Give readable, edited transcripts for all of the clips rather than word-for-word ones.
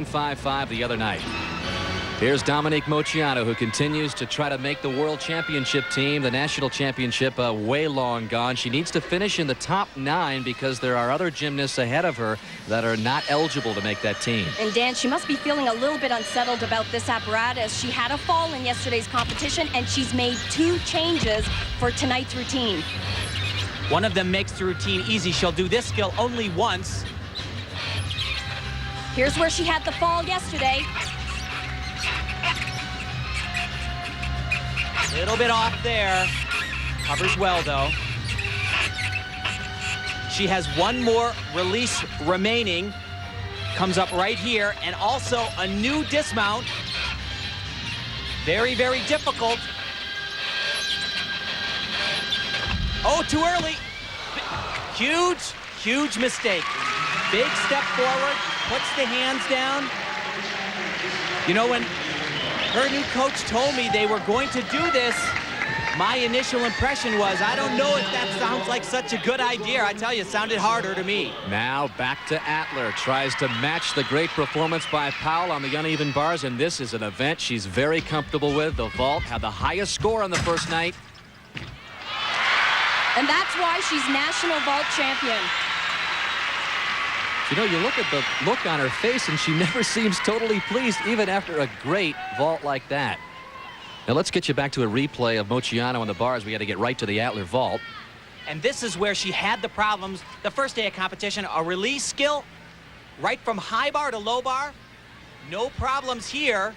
9.55 the other night. Here's Dominique Moceanu, who continues to try to make the World Championship team. The National Championship way long gone. She needs to finish in the top 9 because there are other gymnasts ahead of her that are not eligible to make that team. And Dan, she must be feeling a little bit unsettled about this apparatus. She had a fall in yesterday's competition, and she's made 2 changes for tonight's routine. One of them makes the routine easy. She'll do this skill only once. Here's where she had the fall yesterday. A little bit off there. Covers well, though. She has one more release remaining. Comes up right here, and also a new dismount. Very, very difficult. Oh, too early. Huge, huge mistake. Big step forward, puts the hands down. You know, when her new coach told me they were going to do this, my initial impression was, I don't know if that sounds like such a good idea. I tell you, it sounded harder to me. Now back to Atler. Tries to match the great performance by Powell on the uneven bars, and this is an event she's very comfortable with. The vault had the highest score on the first night. And that's why she's national vault champion. You know, you look at the look on her face, and she never seems totally pleased, even after a great vault like that. Now let's get you back to a replay of Moceanu on the bars. We got to get right to the Atler vault. And this is where she had the problems the first day of competition. A release skill right from high bar to low bar. No problems here.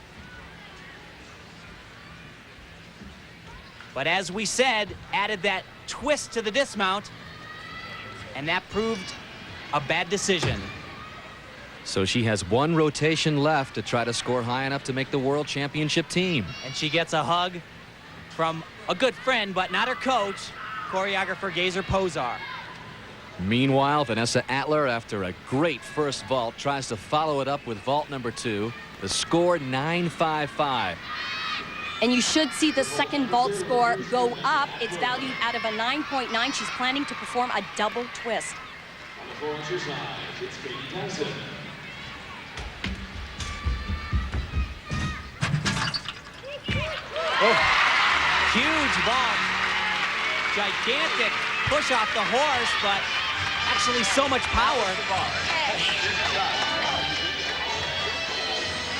But as we said, added that twist to the dismount, and that proved a bad decision. So she has one rotation left to try to score high enough to make the World Championship team. And she gets a hug from a good friend, but not her coach, choreographer Gazer Pozar. Meanwhile, Vanessa Atler, after a great first vault, tries to follow it up with vault number 2. The score 9.55. And you should see the second vault score go up. It's valued out of a 9.9. She's planning to perform a double twist. Oh, huge vault. Gigantic push off the horse, but actually so much power.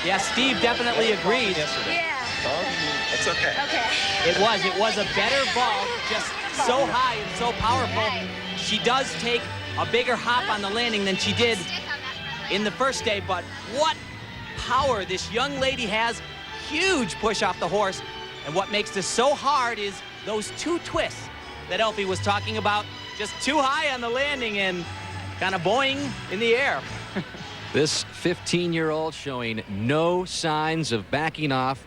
Yeah, Steve definitely agreed. Yeah. It's okay. Okay. It was a better vault, just so high and so powerful. She does take a bigger hop on the landing than she did in the first day, but what power this young lady has. Huge push off the horse, and what makes this so hard is those 2 twists that Elfie was talking about. Just too high on the landing and kind of boing in the air. This 15-year-old showing no signs of backing off.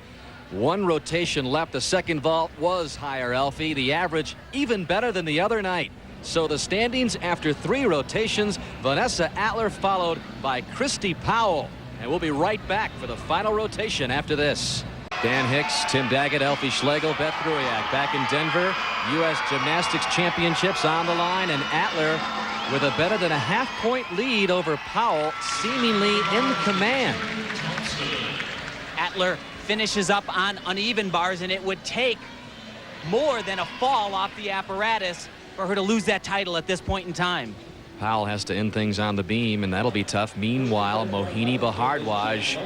One rotation left. The second vault was higher, Elfie. The average even better than the other night. So the standings after 3 rotations, Vanessa Atler followed by Kristy Powell. And we'll be right back for the final rotation after this. Dan Hicks, Tim Daggett, Elfie Schlegel, Beth Bruriak back in Denver. U.S. Gymnastics Championships on the line, and Atler with a better than a half-point lead over Powell, seemingly in command. Atler finishes up on uneven bars, and it would take more than a fall off the apparatus for her to lose that title at this point in time. Powell has to end things on the beam, and that'll be tough. Meanwhile, Mohini Bhardwaj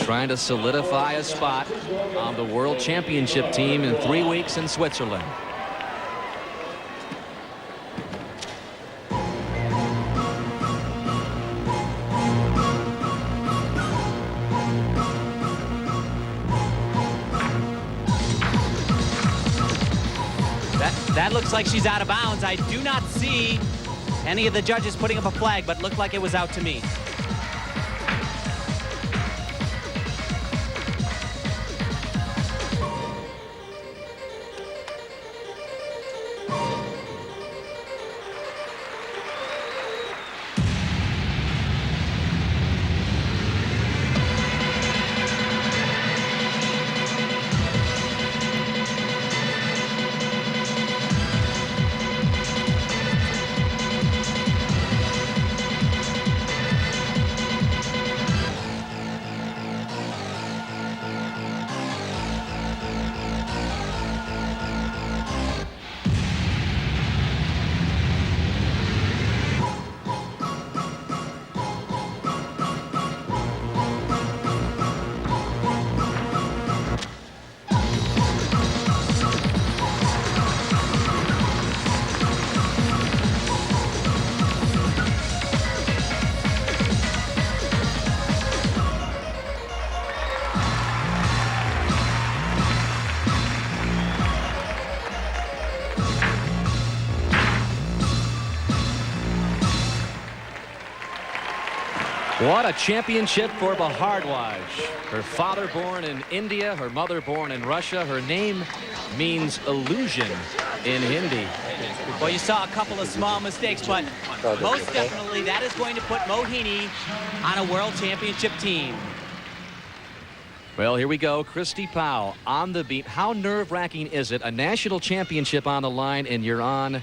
trying to solidify a spot on the World Championship team in 3 weeks in Switzerland. That looks like she's out of bounds. I do not see any of the judges putting up a flag, but it looked like it was out to me. What a championship for Bhardwaj. Her father born in India, her mother born in Russia. Her name means illusion in Hindi. Well, you saw a couple of small mistakes, but most definitely that is going to put Mohini on a world championship team. Well, here we go. Kristy Powell on the beam. How nerve-wracking is it? A national championship on the line, and you're on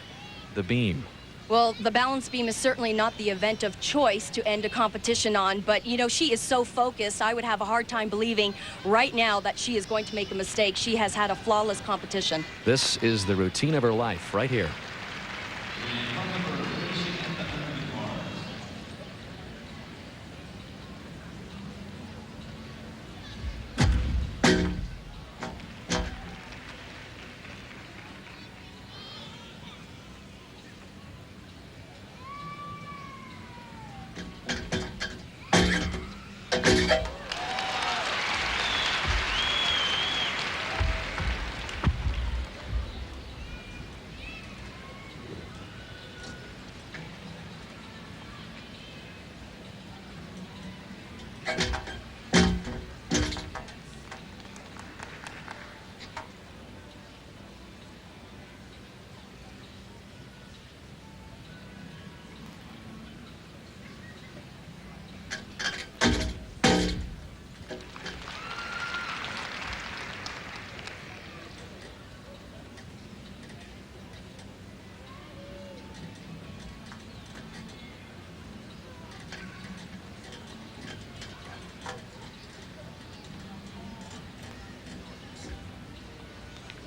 the beam. Well, the balance beam is certainly not the event of choice to end a competition on, but, you know, she is so focused. I would have a hard time believing right now that she is going to make a mistake. She has had a flawless competition. This is the routine of her life right here.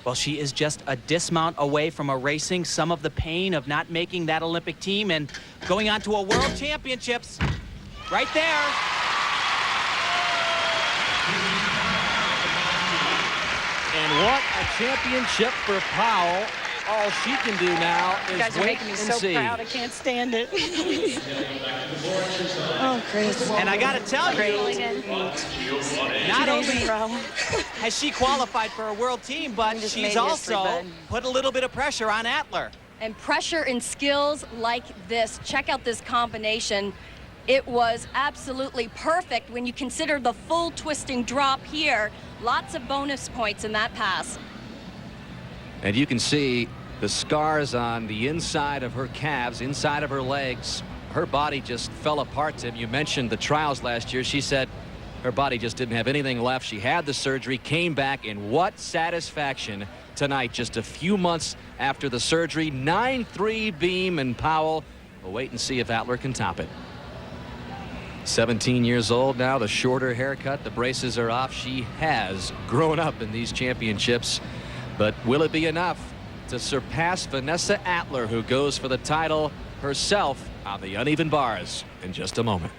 Well, she is just a dismount away from erasing some of the pain of not making that Olympic team and going on to a world championships right there. And what a championship for Powell. All she can do now is wait and see. Proud. I can't stand it. Oh, Chris. And I got to tell you, not only has she qualified for a world team, but she's also put a little bit of pressure on Atler. And pressure and skills like this. Check out this combination. It was absolutely perfect when you consider the full twisting drop here. Lots of bonus points in that pass. And you can see the scars on the inside of her calves, inside of her legs. Her body just fell apart, Tim. You mentioned the trials last year. She said her body just didn't have anything left. She had the surgery, came back, and what satisfaction tonight, just a few months after the surgery. 9-3 beam, and Powell will wait and see if Atler can top it. 17 years old now, the shorter haircut, the braces are off. She has grown up in these championships, but will it be enough to surpass Vanessa Atler, who goes for the title herself on the uneven bars in just a moment?